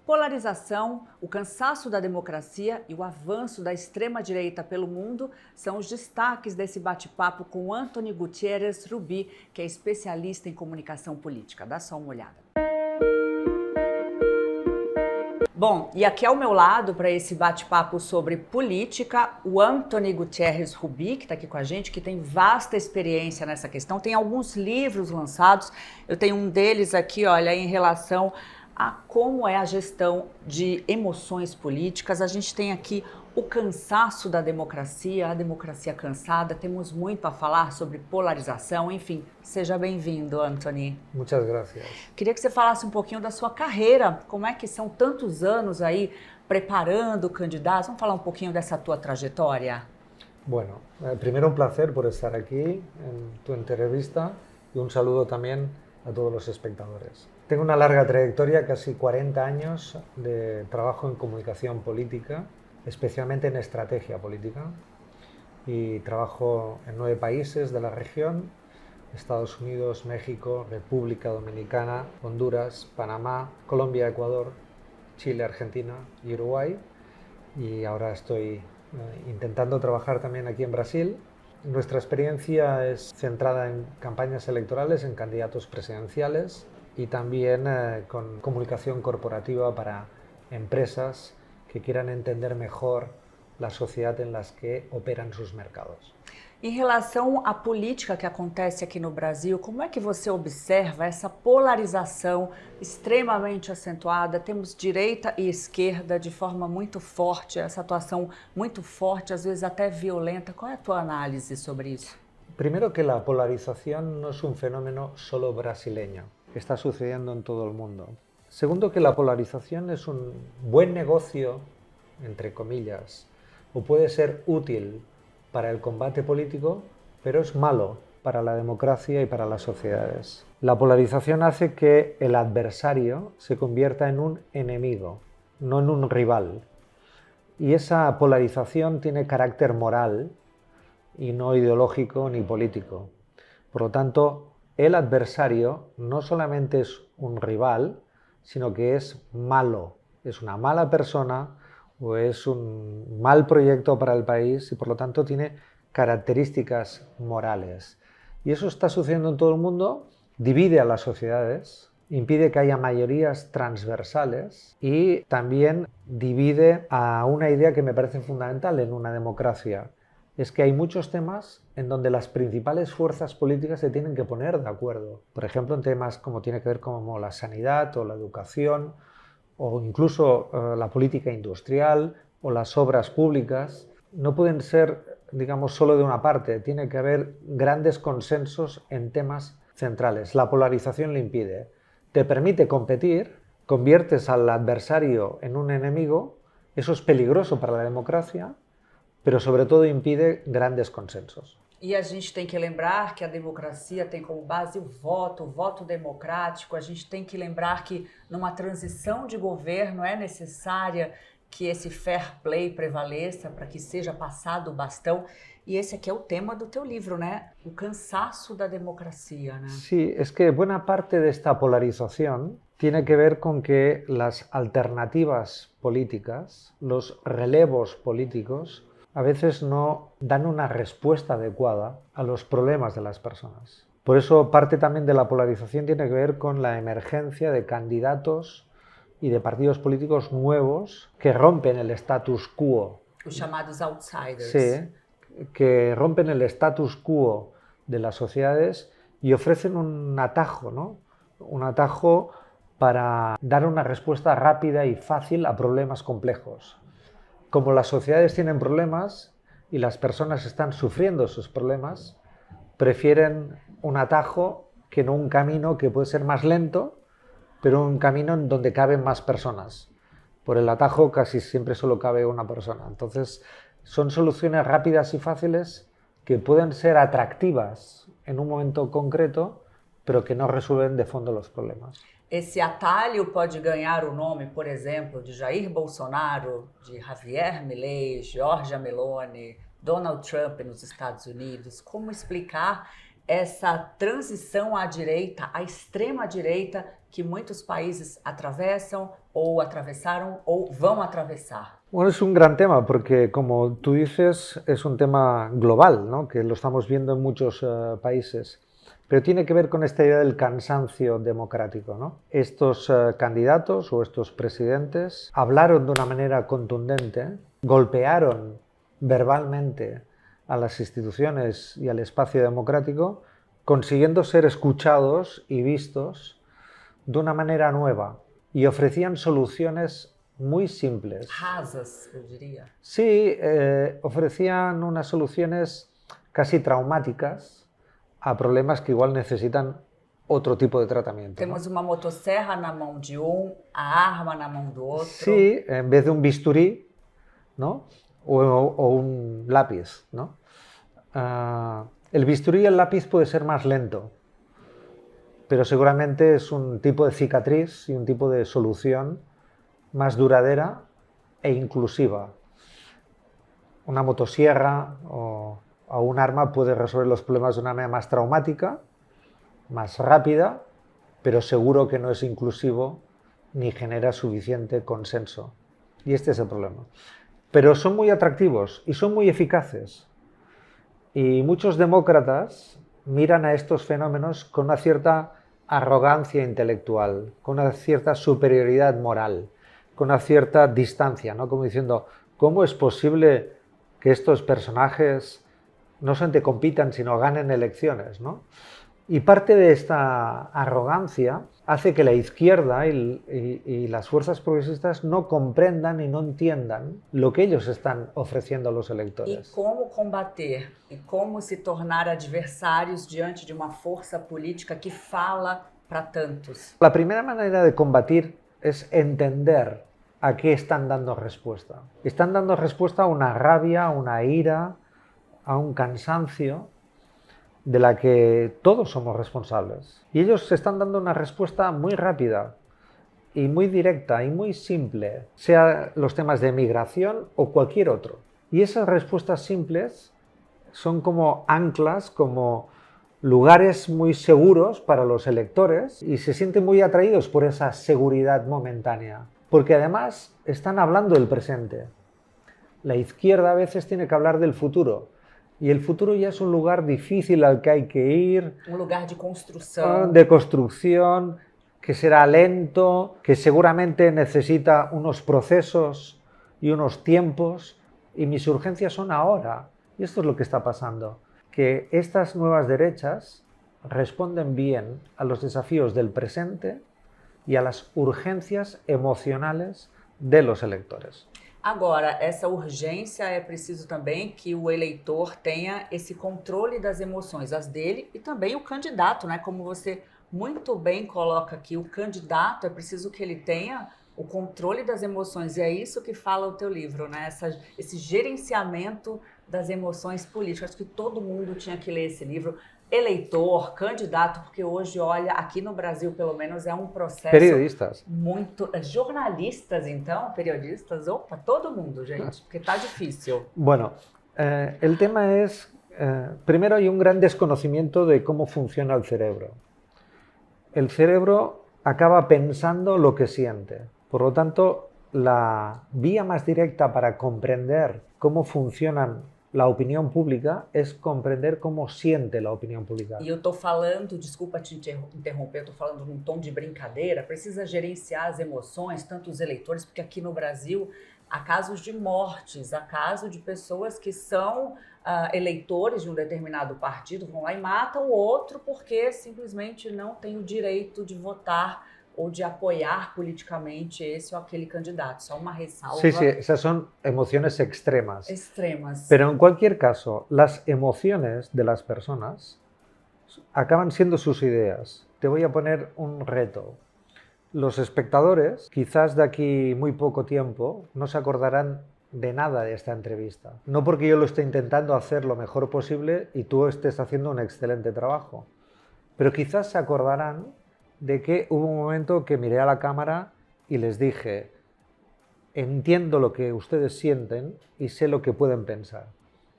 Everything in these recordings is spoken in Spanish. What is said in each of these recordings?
Polarização, o cansaço da democracia e o avanço da extrema-direita pelo mundo são os destaques desse bate-papo com Anthony Gutierrez Rubi, que é especialista em comunicação política. Dá só uma olhada. Bom, e aqui ao meu lado, para esse bate-papo sobre política, o Anthony Gutierrez Rubi, que está aqui com a gente, que tem vasta experiência nessa questão, tem alguns livros lançados, eu tenho um deles aqui, olha, em relação a como é a gestão de emoções políticas. A gente tem aqui o cansaço da democracia, a democracia cansada, temos muito a falar sobre polarização, enfim, seja bem-vindo, Anthony. Muchas gracias. Queria que você falasse um pouquinho da sua carreira, como é que são tantos anos aí preparando candidatos, vamos falar um pouquinho dessa tua trajetória? Bueno, primero un placer por estar aquí en tu entrevista y un saludo también a todos los espectadores. Tengo una larga trayectoria, casi 40 años de trabajo en comunicación política, especialmente en estrategia política, y trabajo en 9 países de la región: Estados Unidos, México, República Dominicana, Honduras, Panamá, Colombia, Ecuador, Chile, Argentina y Uruguay, y ahora estoy intentando trabajar también aquí en Brasil. Nuestra experiencia es centrada en campañas electorales, en candidatos presidenciales y también con comunicación corporativa para empresas que quieran entender mejor la sociedad en las que operan sus mercados. Em relação à política que acontece aqui no Brasil, como é que você observa essa polarização extremamente acentuada? Temos direita e esquerda de forma muito forte, essa atuação muito forte, às vezes até violenta. Qual é a tua análise sobre isso? Primero, que la polarización no es un fenómeno solo brasileño, que está sucediendo en todo el mundo. Segundo, que la polarización es un buen negocio, entre comillas, o puede ser útil para el combate político, pero es malo para la democracia y para las sociedades. La polarización hace que el adversario se convierta en un enemigo, no en un rival. Y esa polarización tiene carácter moral y no ideológico ni político. Por lo tanto, el adversario no solamente es un rival, sino que es malo, es una mala persona o es un mal proyecto para el país y por lo tanto tiene características morales. Y eso está sucediendo en todo el mundo, divide a las sociedades, impide que haya mayorías transversales y también divide a una idea que me parece fundamental en una democracia. Es que hay muchos temas en donde las principales fuerzas políticas se tienen que poner de acuerdo. Por ejemplo, en temas como tiene que ver como la sanidad o la educación o incluso la política industrial o las obras públicas. No pueden ser, digamos, solo de una parte. Tiene que haber grandes consensos en temas centrales. La polarización le impide. Te permite competir, conviertes al adversario en un enemigo. Eso es peligroso para la democracia, pero sobre todo impide grandes consensos. E a gente tem que lembrar que a democracia tem como base o voto democrático. A gente tem que lembrar que numa transição de governo é necessária que esse fair play prevaleça para que seja passado o bastão. E esse aqui é o tema do teu livro, né? O cansaço da democracia, né? Sí, es que buena parte de esta polarización tiene que ver con que las alternativas políticas, los relevos políticos, a veces no dan una respuesta adecuada a los problemas de las personas. Por eso parte también de la polarización tiene que ver con la emergencia de candidatos y de partidos políticos nuevos que rompen el status quo. Os chamados outsiders. Sí, que rompen el status quo de las sociedades y ofrecen un atajo, ¿no? Un atajo para dar una respuesta rápida y fácil a problemas complejos. Como las sociedades tienen problemas y las personas están sufriendo sus problemas, prefieren un atajo que no un camino que puede ser más lento, pero un camino en donde caben más personas. Por el atajo casi siempre solo cabe una persona. Entonces, son soluciones rápidas y fáciles que pueden ser atractivas en un momento concreto, pero que no resuelven de fondo los problemas. Esse atalho pode ganhar o nome, por exemplo, de Jair Bolsonaro, de Javier Milei, Giorgia Meloni, Donald Trump nos Estados Unidos. Como explicar essa transição à direita, à extrema-direita, que muitos países atravessam ou atravessaram ou vão atravessar? Bueno, es un gran tema porque, como tú dices, es un tema global, ¿no? Que lo estamos viendo en muchos países. Pero tiene que ver con esta idea del cansancio democrático, ¿no? Estos candidatos o estos presidentes hablaron de una manera contundente, golpearon verbalmente a las instituciones y al espacio democrático, consiguiendo ser escuchados y vistos de una manera nueva, y ofrecían soluciones muy simples. Rasas, eu diria. Sí, ofrecían unas soluciones casi traumáticas a problemas que igual necesitan otro tipo de tratamiento, ¿no? Temos uma motosserra na mão de a arma na mão do outro. Sí, en vez de un bisturí, ¿no? O un lápiz, ¿no? El bisturí y el lápiz puede ser más lento, pero seguramente es un tipo de cicatriz y un tipo de solución más duradera e inclusiva. Una motosierra o un arma puede resolver los problemas de una manera más traumática, más rápida, pero seguro que no es inclusivo ni genera suficiente consenso. Y este es el problema. Pero son muy atractivos y son muy eficaces. Y muchos demócratas miran a estos fenómenos con una cierta arrogancia intelectual, con una cierta superioridad moral, con una cierta distancia, ¿no? Como diciendo, ¿cómo es posible que estos personajes no solamente compitan, sino ganen elecciones, ¿no? Y parte de esta arrogancia hace que la izquierda y las fuerzas progresistas no comprendan y no entiendan lo que ellos están ofreciendo a los electores. E como combater e como se tornar adversários diante de uma força política que fala para tantos? La primera manera de combatir es entender a qué están dando respuesta. Están dando respuesta a una rabia, a una ira, a un cansancio de la que todos somos responsables. Y ellos se están dando una respuesta muy rápida y muy directa y muy simple, sea los temas de migración o cualquier otro. Y esas respuestas simples son como anclas, como lugares muy seguros para los electores, y se sienten muy atraídos por esa seguridad momentánea, porque además están hablando del presente. La izquierda a veces tiene que hablar del futuro, y el futuro ya es un lugar difícil al que hay que ir. Um lugar de construção. De construcción, que será lento, que seguramente necesita unos procesos y unos tiempos, y mis urgencias son ahora. Y esto es lo que está pasando, que estas nuevas derechas responden bien a los desafíos del presente y a las urgencias emocionales de los electores. Agora, essa urgência é preciso também que o eleitor tenha esse controle das emoções, as dele e também o candidato, né? Como você muito bem coloca aqui, o candidato é preciso que ele tenha o controle das emoções, e é isso que fala o teu livro, né? Esse gerenciamento das emoções políticas. Acho que todo mundo tinha que ler esse livro, eleitor, candidato, porque hoje, olha, aqui no Brasil, pelo menos, é um processo... Periodistas. Muito... Jornalistas, então, periodistas, opa, todo mundo, gente, porque tá difícil. Bueno, el tema es, primero hay un gran desconocimiento de cómo funciona el cerebro. El cerebro acaba pensando lo que siente. Por lo tanto, la vía más directa para comprender cómo funcionan la opinião pública é compreender como siente a opinião pública. E eu estou falando, desculpa te interromper, eu estou falando num tom de brincadeira, precisa gerenciar as emoções, tanto os eleitores, porque aqui no Brasil há casos de mortes, há casos de pessoas que são eleitores de um determinado partido, vão lá e matam o outro porque simplesmente não tem o direito de votar ou de apoyar politicamente esse ou aquele candidato. Só uma ressalva. Sí, sí, esas son emociones extremas. Extremas. Pero en cualquier caso, las emociones de las personas acaban siendo sus ideas. Te voy a poner un reto. Los espectadores, quizás de aquí muy poco tiempo, no se acordarán de nada de esta entrevista. No porque yo lo esté intentando hacer lo mejor posible y tú estés haciendo un excelente trabajo, pero quizás se acordarán de que hubo un momento que miré a la cámara y les dije, entiendo lo que ustedes sienten y sé lo que pueden pensar.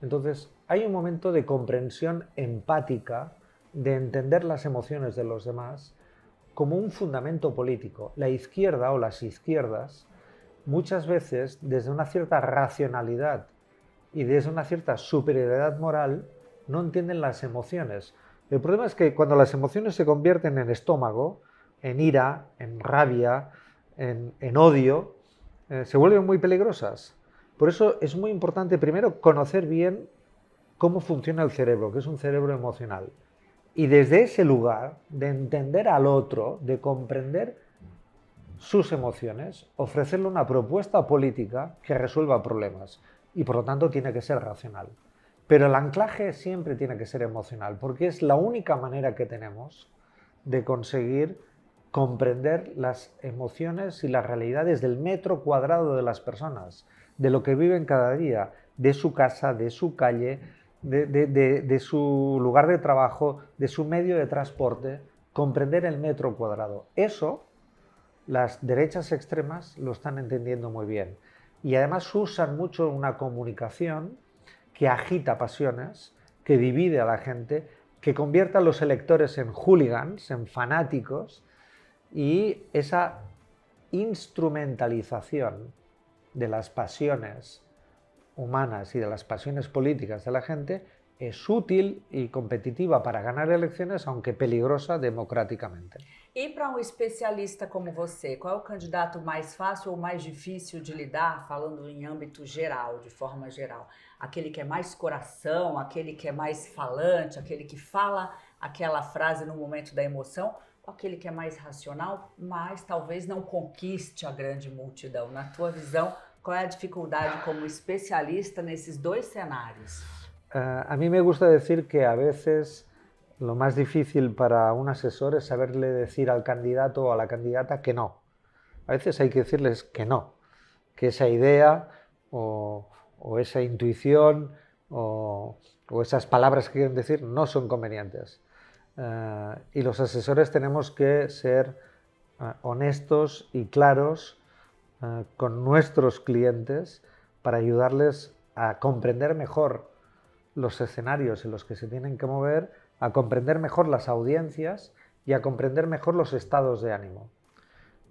Entonces, hay un momento de comprensión empática, de entender las emociones de los demás, como un fundamento político. La izquierda o las izquierdas muchas veces desde una cierta racionalidad y desde una cierta superioridad moral no entienden las emociones. El problema es que cuando las emociones se convierten en estómago, en ira, en rabia, en odio, se vuelven muy peligrosas. Por eso es muy importante primero conocer bien cómo funciona el cerebro, que es un cerebro emocional. Y desde ese lugar de entender al otro, de comprender sus emociones, ofrecerle una propuesta política que resuelva problemas. Y por lo tanto tiene que ser racional. Pero el anclaje siempre tiene que ser emocional, porque es la única manera que tenemos de conseguir comprender las emociones y las realidades del metro cuadrado de las personas, de lo que viven cada día, de su casa, de su calle, de su lugar de trabajo, de su medio de transporte, comprender el metro cuadrado. Eso las derechas extremas lo están entendiendo muy bien. Y además usan mucho una comunicación que agita pasiones, que divide a la gente, que convierte a los electores en hooligans, en fanáticos, y esa instrumentalización de las pasiones humanas y de las pasiones políticas de la gente es útil y competitiva para ganar elecciones, aunque peligrosa democráticamente. E para um especialista como você, qual é o candidato mais fácil ou mais difícil de lidar, falando em âmbito geral, de forma geral? Aquele que é mais coração, aquele que é mais falante, aquele que fala aquela frase no momento da emoção, ou aquele que é mais racional, mas talvez não conquiste a grande multidão? Na tua visão, qual é a dificuldade como especialista nesses dois cenários? A mí me gusta decir que a veces lo más difícil para un asesor es saberle decir al candidato o a la candidata que no. A veces hay que decirles que no, que esa idea o esa intuición o esas palabras que quieren decir no son convenientes. Y los asesores tenemos que ser honestos y claros con nuestros clientes para ayudarles a comprender mejor los escenarios en los que se tienen que mover, a comprender mejor las audiencias y a comprender mejor los estados de ánimo.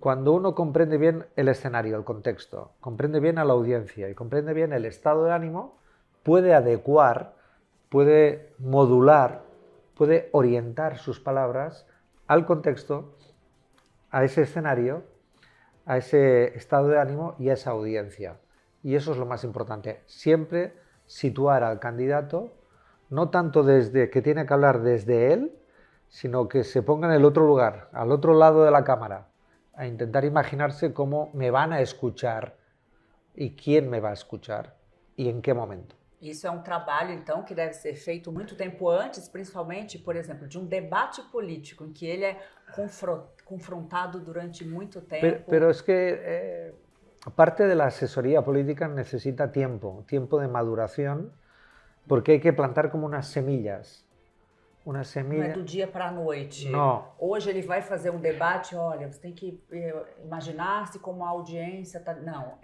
Cuando uno comprende bien el escenario, el contexto, comprende bien a la audiencia y comprende bien el estado de ánimo, puede adecuar, puede modular, puede orientar sus palabras al contexto, a ese escenario, a ese estado de ánimo y a esa audiencia. Y eso es lo más importante, siempre situar al candidato, no tanto desde que tiene que hablar desde él, sino que se ponga en el otro lugar, al otro lado de la cámara, a intentar imaginarse cómo me van a escuchar y quién me va a escuchar y en qué momento. Isso é um trabalho, então, que deve ser feito muito tempo antes, principalmente, por exemplo, de um debate político, em que ele é confrontado durante muito tempo. Pero es que parte de la asesoría política necesita tiempo, tiempo de maduración, porque hay que plantar como unas semillas. Uma semilha... Não é do dia para a noite. Não. Hoje ele vai fazer um debate, olha, você tem que imaginar-se como a audiência... Não,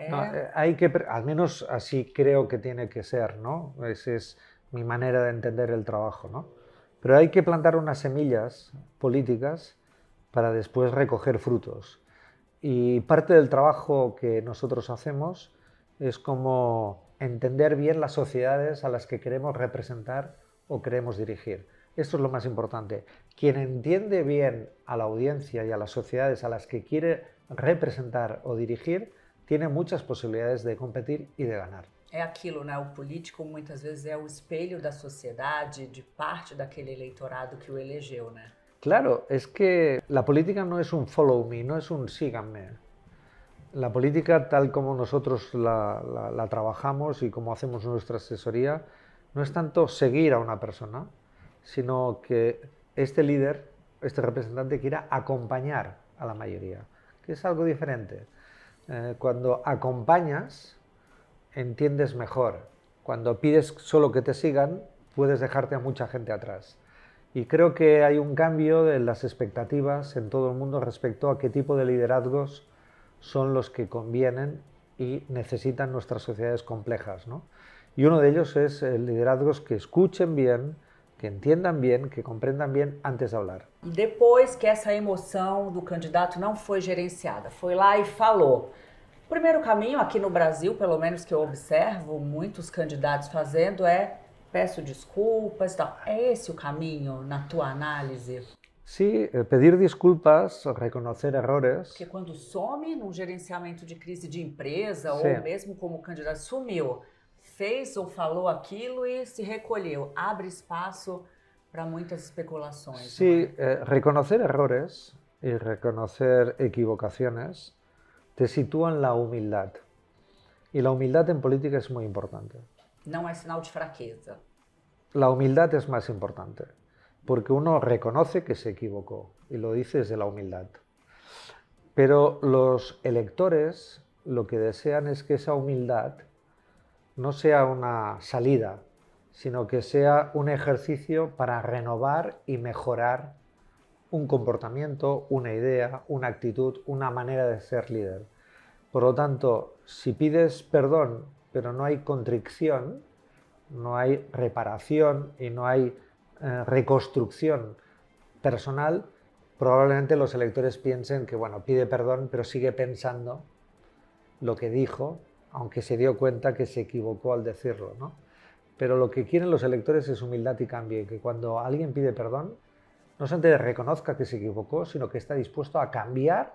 hay que, al menos así creo que tiene que ser, ¿no? Esa es mi manera de entender el trabajo, ¿no? Pero hay que plantar unas semillas políticas para después recoger frutos. Y parte del trabajo que nosotros hacemos es como entender bien las sociedades a las que queremos representar o queremos dirigir. Esto es lo más importante. Quien entiende bien a la audiencia y a las sociedades a las que quiere representar o dirigir, tiene muchas posibilidades de competir y de ganar. É aquilo, né? O político muitas vezes é o espelho da sociedade, de parte daquele eleitorado que o elegeu, né? Claro, es que la política no es un follow me, no es un síganme. La política, tal como nosotros la trabajamos y como hacemos nuestra asesoría, no es tanto seguir a una persona, sino que este líder, este representante quiera acompañar a la mayoría, que es algo diferente. Cuando acompañas, entiendes mejor. Cuando pides solo que te sigan, puedes dejarte a mucha gente atrás. Y creo que hay un cambio en las expectativas en todo el mundo respecto a qué tipo de liderazgos son los que convienen y necesitan nuestras sociedades complejas, ¿no? Y uno de ellos es liderazgos que escuchen bien, que entiendan bien, que comprendan bien antes de hablar. E depois que essa emoção do candidato não foi gerenciada, foi lá e falou. O primeiro caminho, aqui no Brasil, pelo menos que eu observo muitos candidatos fazendo, é peço desculpas e tal. É esse o caminho na tua análise? Sí, pedir disculpas, reconocer errores. Porque quando some num gerenciamento de crise de empresa, Sim. ou mesmo como candidato, sumiu, fez ou falou aquilo e se recolheu, abre espaço para muitas especulações. Sí, reconocer errores y reconocer equivocaciones te sitúan la humildad. Y la humildad en política es muy importante. Não é sinal de fraqueza. La humildad es más importante, porque uno reconoce que se equivocó y lo dice desde la humildad. Pero los electores lo que desean es que esa humildad no sea una salida, sino que sea un ejercicio para renovar y mejorar un comportamiento, una idea, una actitud, una manera de ser líder. Por lo tanto, si pides perdón, pero no hay contrición, no hay reparación y no hay reconstrucción personal, probablemente los electores piensen que, bueno, pide perdón, pero sigue pensando lo que dijo, aunque se dio cuenta que se equivocó al decirlo, ¿no? Pero lo que quieren los electores es humildad y cambio, y que cuando alguien pide perdón, no solamente reconozca que se equivocó, sino que está dispuesto a cambiar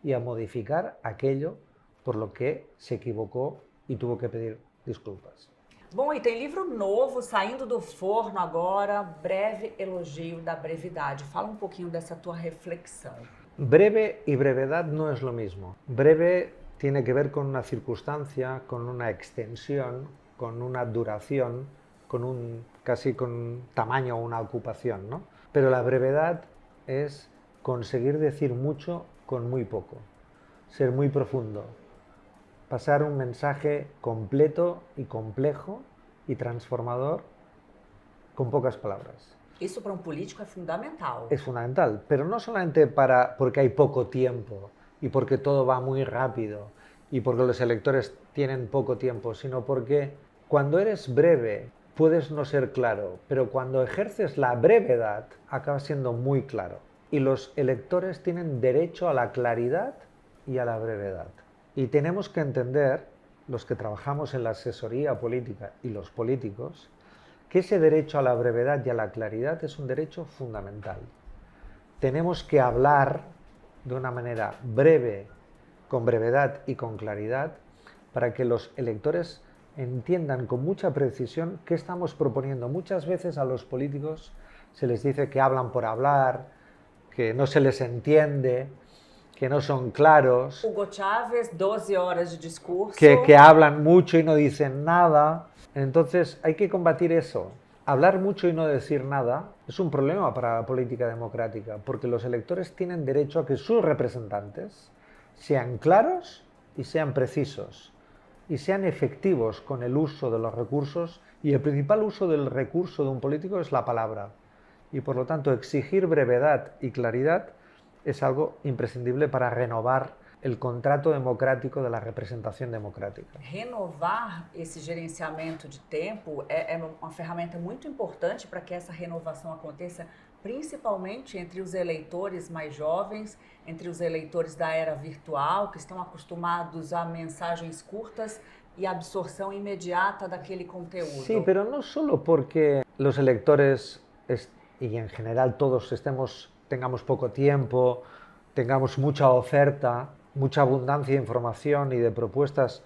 y a modificar aquello por lo que se equivocou e tuvo que pedir desculpas. Bom, e tem livro novo saindo do forno agora, Breve Elogio da Brevidade. Fala um pouquinho dessa tua reflexão. Breve y brevedad no es lo mismo. Breve tiene que ver con una circunstancia, con una extensión, con una duración, casi con un tamaño o una ocupación, ¿no? Pero la brevedad es conseguir decir mucho con muy poco, ser muy profundo, pasar un mensaje completo y complejo y transformador con pocas palabras. Isso para um político é fundamental. Es fundamental, pero no solamente porque hay poco tiempo y porque todo va muy rápido y porque los electores tienen poco tiempo, sino porque cuando eres breve puedes no ser claro, pero cuando ejerces la brevedad acabas siendo muy claro. Y los electores tienen derecho a la claridad y a la brevedad. Y tenemos que entender, los que trabajamos en la asesoría política y los políticos, que ese derecho a la brevedad y a la claridad es un derecho fundamental. Tenemos que hablar de una manera breve, con brevedad y con claridad, para que los electores entiendan con mucha precisión qué estamos proponiendo. Muchas veces a los políticos se les dice que hablan por hablar, que no se les entiende, que no son claros, Hugo Chávez, 12 horas de discurso. que hablan mucho y no dicen nada. Entonces hay que combatir eso. Hablar mucho y no decir nada es un problema para la política democrática, porque los electores tienen derecho a que sus representantes sean claros y sean precisos y sean efectivos con el uso de los recursos, y el principal uso del recurso de un político es la palabra. Y por lo tanto exigir brevedad y claridad es algo imprescindible para renovar el contrato democrático de la representación democrática. Renovar esse gerenciamento de tempo é uma ferramenta muito importante para que essa renovação aconteça, principalmente entre os eleitores mais jovens, entre os eleitores da era virtual, que estão acostumados a mensagens curtas y absorción inmediata daquele conteúdo. Sí, pero no solo porque los electores y en general todos tengamos poco tiempo, tengamos mucha oferta, mucha abundancia de información y de propuestas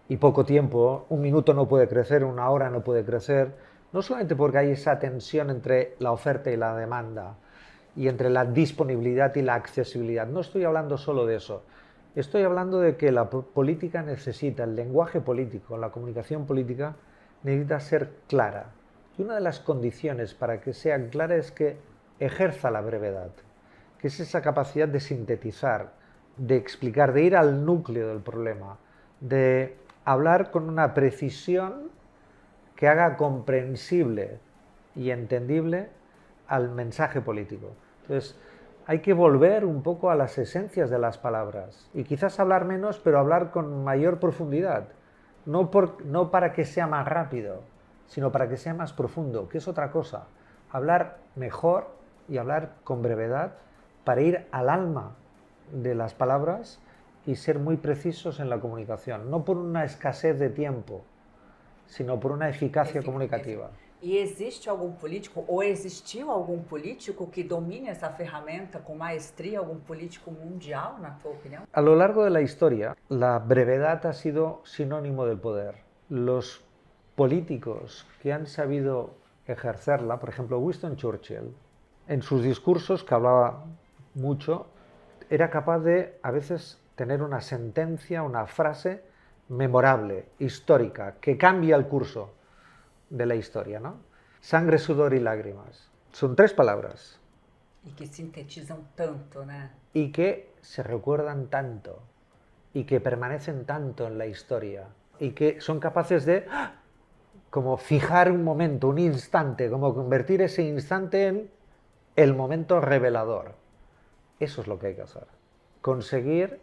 y poco tiempo, un minuto no puede crecer, una hora no puede crecer, no solamente porque hay esa tensión entre la oferta y la demanda y entre la disponibilidad y la accesibilidad. No estoy hablando solo de eso. Estoy hablando de que la política necesita, el lenguaje político, la comunicación política necesita ser clara. Y una de las condiciones para que sea clara es que ejerza la brevedad, que es esa capacidad de sintetizar, de explicar, de ir al núcleo del problema, de hablar con una precisión que haga comprensible y entendible al mensaje político. Entonces, hay que volver un poco a las esencias de las palabras y quizás hablar menos, pero hablar con mayor profundidad. No para que sea más rápido, sino para que sea más profundo, que es otra cosa. hablar mejor y hablar con brevedad para ir al alma de las palabras y ser muy precisos en la comunicación, no por una escasez de tiempo, sino por una eficacia comunicativa. E existe algum político, ou existiu algum político que domine essa ferramenta com maestria, algum político mundial, na tua opinião? A lo largo de la historia, la brevedad ha sido sinónimo del poder. Los políticos que han sabido ejercerla, por ejemplo, Winston Churchill, en sus discursos, que hablaba mucho, era capaz de, a veces, tener una sentencia, una frase memorable, histórica, que cambia el curso de la historia, ¿no? Sangre, sudor y lágrimas. Son 3 palabras. E que sintetizam tanto, né? Y que se recuerdan tanto, y que permanecen tanto en la historia, y que son capaces de como fijar un momento, un instante, como convertir ese instante en el momento revelador. Eso es lo que hay que hacer. Conseguir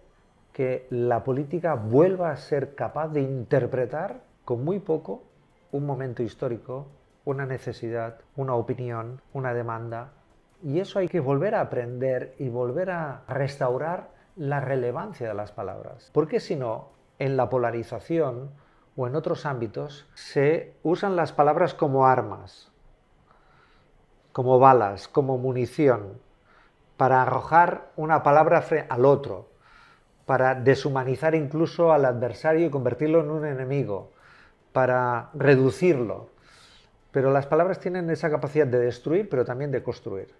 que la política vuelva a ser capaz de interpretar con muy poco un momento histórico, una necesidad, una opinión, una demanda. Y eso hay que volver a aprender y volver a restaurar la relevancia de las palabras. Porque si no, en la polarización o en otros ámbitos se usan las palabras como armas, como balas, como munición, para arrojar una palabra al otro, para deshumanizar incluso al adversario y convertirlo en un enemigo, para reducirlo. Pero las palabras tienen esa capacidad de destruir, pero también de construir.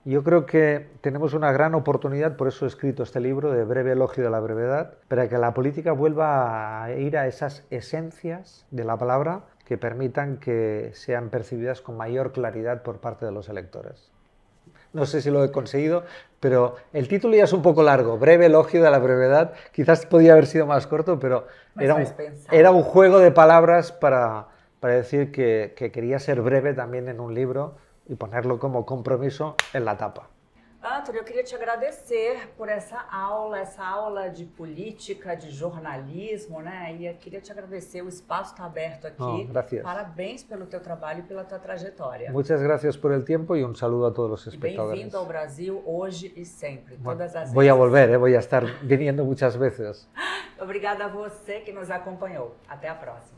Yo creo que tenemos una gran oportunidad, por eso he escrito este libro de Breve elogio de la brevedad, para que la política vuelva a ir a esas esencias de la palabra que permitan que sean percibidas con mayor claridad por parte de los electores. No sé si lo he conseguido, pero el título ya es un poco largo, Breve elogio de la brevedad. Quizás podía haber sido más corto, pero era un juego de palabras para decir que quería ser breve también en un libro y ponerlo como compromiso en la tapa. Antônio, eu queria te agradecer por essa aula de política, de jornalismo, né? E eu queria te agradecer, o espaço está aberto aqui. Gracias. Parabéns pelo teu trabalho e pela tua trajetória. Muchas gracias por el tiempo y un saludo a todos los espectadores. Bem-vindo ao Brasil hoje e sempre, todas as Voy a vezes. volver, voy a estar viniendo muchas veces. Obrigada a você que nos acompanhou. Até a próxima.